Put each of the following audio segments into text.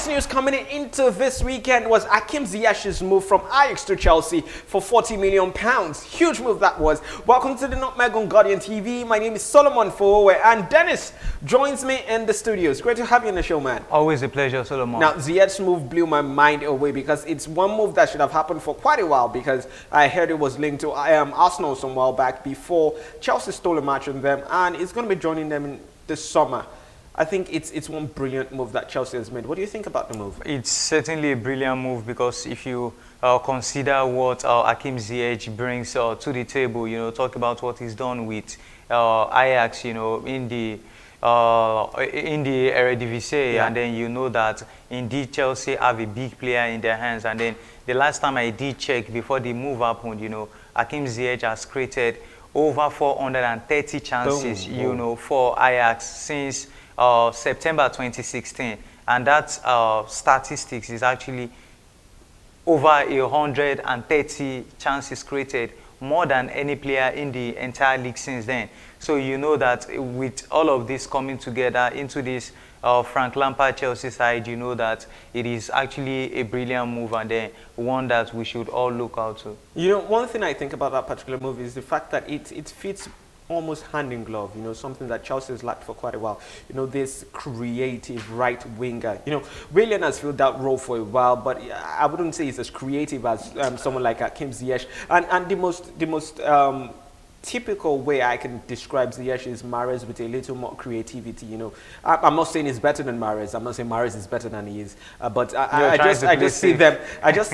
biggest news coming into this weekend was Hakim Ziyech's move from Ajax to Chelsea for £40 million. Huge move that was. Welcome to the Nutmeg on Guardian TV. My name is Solomon Fowowe, and Dennis joins me in the studios. Great to have you on the show, man. Always a pleasure, Solomon. Now, Ziyech's move blew my mind away because it's one move that should have happened for quite a while, because I heard it was linked to Arsenal some while back before Chelsea stole a match on them, and it's going to be joining them in this summer. I think it's one brilliant move that Chelsea has made. What do you think about the move? It's certainly a brilliant move, because if you consider what Hakim Ziyech brings to the table, talk about what he's done with Ajax, in the Eredivisie, and then you know that indeed Chelsea have a big player in their hands. And then the last time I did check before the move happened, Hakim Ziyech has created over 430 chances, for Ajax since September 2016, and that statistics is actually over 130 chances created, more than any player in the entire league since then. So you know that with all of this coming together into this Frank Lampard Chelsea side, you know that it is actually a brilliant move, and then one that we should all look out to. One thing I think about that particular move is the fact that it fits almost hand in glove, something that Chelsea has lacked for quite a while. This creative right winger. Willian has filled that role for a while, but I wouldn't say he's as creative as someone like Hakim Ziyech. And the most typical way I can describe Ziyech is Mahrez with a little more creativity. I'm not saying he's better than Mahrez. I'm not saying Mahrez is better than he is. But I just see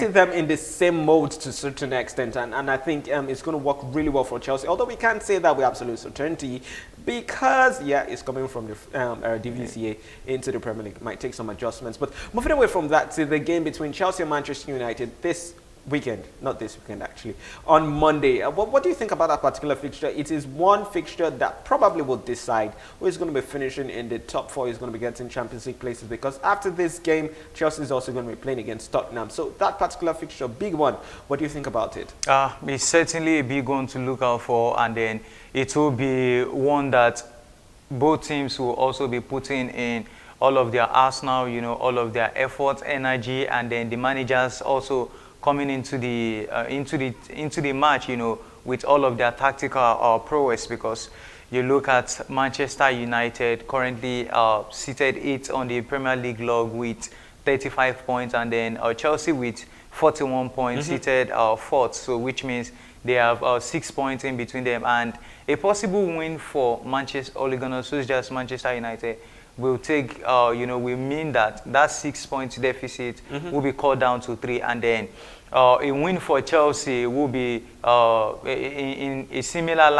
them in the same mode to a certain extent, and I think it's going to work really well for Chelsea. Although we can't say that with absolute certainty, because it's coming from the Eredivisie into the Premier League. It might take some adjustments. But moving away from that to the game between Chelsea and Manchester United this weekend, not this weekend actually, on Monday. What do you think about that particular fixture? It is one fixture that probably will decide who is going to be finishing in the top four, is going to be getting Champions League places, because after this game, Chelsea is also going to be playing against Tottenham. So that particular fixture, big one. What do you think about it? It's certainly a big one to look out for, and then it will be one that both teams will also be putting in all of their arsenal, all of their effort, energy, and then the managers also coming into the match, with all of their tactical prowess, because you look at Manchester United currently seated 8th on the Premier League log with 35 points, and then Chelsea with 41 points seated 4th, so which means they have 6 points in between them, and a possible win for Manchester Ole Gunnar Solskjaer's Manchester United will take, will mean that 6 points deficit will be cut down to 3, and then a win for Chelsea will be in a similar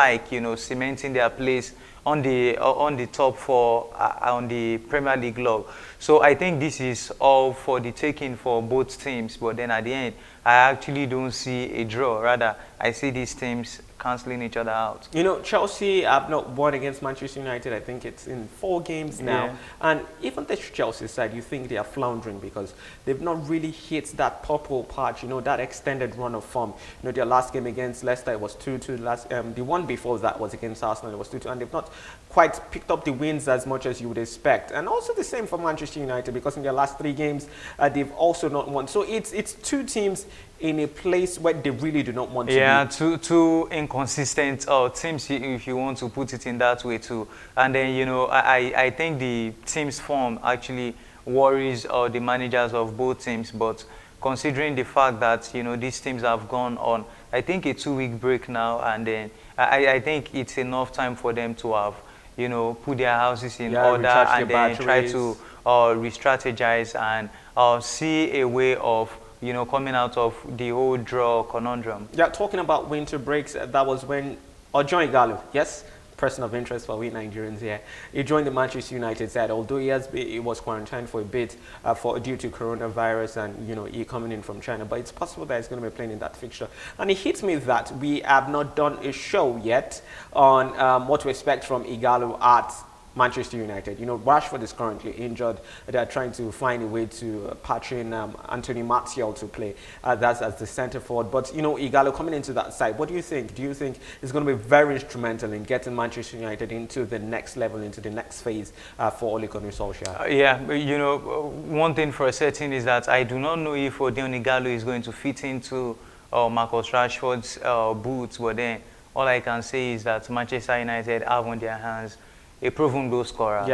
cementing their place on the top 4 on the Premier League log. So I think this is all for the taking for both teams, but then at the end, I actually don't see a draw. Rather, I see these teams cancelling each other out. Chelsea have not won against Manchester United. I think it's in 4 games now. And even the Chelsea side, you think they are floundering because they've not really hit that purple patch, that extended run of form. Their last game against Leicester, it was 2-2. The one before that was against Arsenal, it was 2-2. And they've not quite picked up the wins as much as you would expect. And also the same for Manchester United, because in their last 3 games, they've also not won. So it's 2 teams in a place where they really do not want to be. Yeah, two inconsistent teams, if you want to put it in that way too. And then, I think the team's form actually worries the managers of both teams. But considering the fact that, these teams have gone on, I think a 2-week break now, and then I think it's enough time for them to have, put their houses in order, and then try to re-strategize and see a way of coming out of the whole draw conundrum. Yeah, talking about winter breaks, that was when Ighalo, yes, person of interest for we Nigerians here, he joined the Manchester United side, although he was quarantined for a bit due to coronavirus, and he coming in from China, but it's possible that he's going to be playing in that fixture. And it hits me that we have not done a show yet on what to expect from Ighalo at Manchester United. You know, Rashford is currently injured. They are trying to find a way to patch in Anthony Martial to play. That's as the centre forward. But, you know, Ighalo coming into that side, what do you think? Do you think it's going to be very instrumental in getting Manchester United into the next level, into the next phase for Ole Gunnar Solskjaer? Yeah, you know, one thing for certain is that I do not know if Ighalo is going to fit into Marcus Rashford's boots, but then all I can say is that Manchester United have on their hands a proven goal scorer,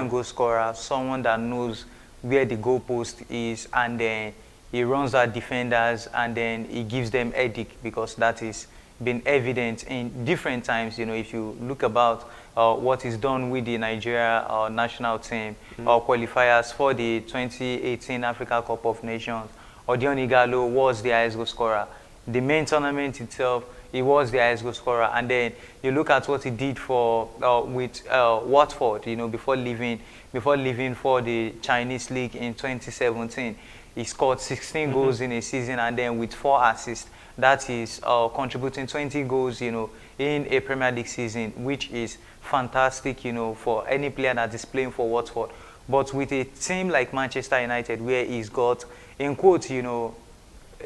goal scorer, someone that knows where the goalpost is, and then he runs at defenders, and then he gives them headache, because that is been evident in different times. You know, if you look about what is done with the Nigeria national team qualifiers for the 2018 Africa Cup of Nations, Ighalo was the highest goal scorer. The main tournament itself, he was the highest goal scorer. And then you look at what he did for with Watford, you know, before leaving for the Chinese league in 2017. He scored 16 goals in a season, and then with 4 assists. That is contributing 20 goals, you know, in a Premier League season, which is fantastic, you know, for any player that is playing for Watford. But with a team like Manchester United, where he's got, in quotes, you know,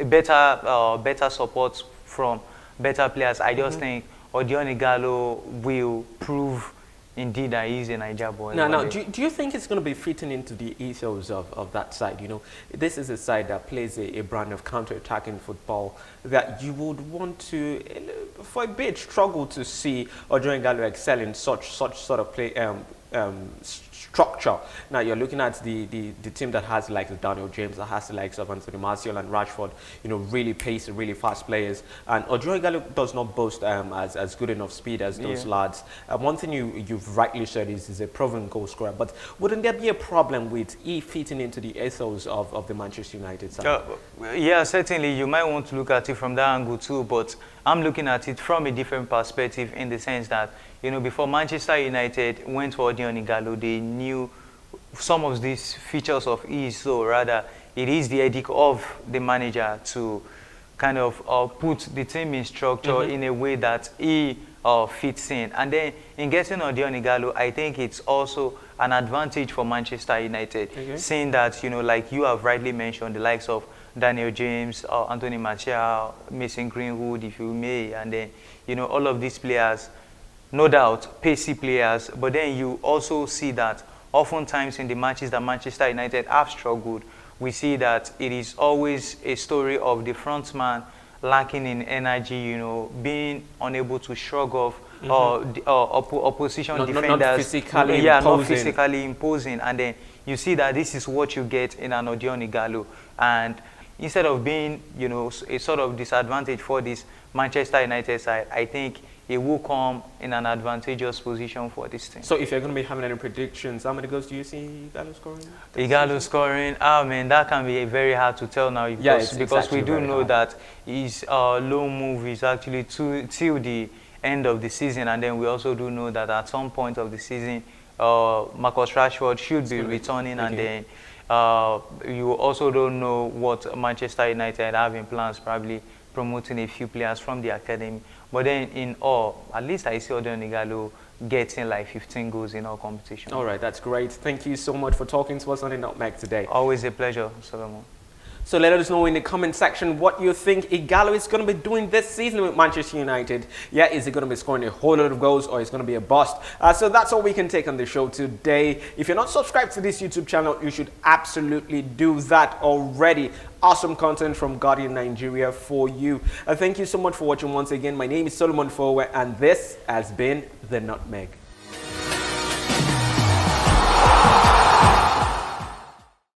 better support from better players, I just think Ighalo will prove indeed that he's a Niger boy. Now, do you think it's going to be fitting into the ethos of that side? You know, this is a side that plays a brand of counter-attacking football that you would want to, for a bit, struggle to see Ighalo excel in such sort of play structure. Now you're looking at the team that has like the Daniel James, that has the likes of Anthony Martial and Rashford, you know, really pacey, really fast players. And Ighalo does not boast as good enough speed as those lads. One thing you've rightly said is he's a proven goal scorer, but wouldn't there be a problem with he fitting into the ethos of the Manchester United side? Yeah, certainly you might want to look at it from that angle too, but I'm looking at it from a different perspective, in the sense that, you know, before Manchester United went for Ighalo, they knew some of these features of his, so rather it is the edict of the manager to kind of put the team in structure in a way that he fits in. And then in getting Ighalo, I think it's also an advantage for Manchester United, seeing that, you know, like you have rightly mentioned, the likes of Daniel James, Anthony Martial, Mason Greenwood, if you may, and then, you know, all of these players, no doubt, pacey players, but then you also see that oftentimes in the matches that Manchester United have struggled, we see that it is always a story of the front man lacking in energy, you know, being unable to shrug off opposition defenders. Not physically imposing. Not physically imposing. And then you see that this is what you get in an Ighalo. And instead of being, you know, a sort of disadvantage for this Manchester United side, I think it will come in an advantageous position for this team. So if you're going to be having any predictions, how many goals do you see Ighalo scoring? Ighalo scoring, man, that can be very hard to tell now, because we do know that his low move is actually till the end of the season, and then we also do know that at some point of the season, Marcus Rashford should be returning, and then you also don't know what Manchester United have in plans, probably promoting a few players from the academy. But then in all, at least I see Ighalo getting like 15 goals in all competitions. All right, that's great. Thank you so much for talking to us on the Nutmeg today. Always a pleasure, Solomon. So let us know in the comment section what you think Ighalo is going to be doing this season with Manchester United. Yeah, is he going to be scoring a whole lot of goals, or is it going to be a bust? So that's all we can take on the show today. If you're not subscribed to this YouTube channel, you should absolutely do that already. Awesome content from Guardian Nigeria for you. Thank you so much for watching once again. My name is Solomon Fowowe, and this has been The Nutmeg.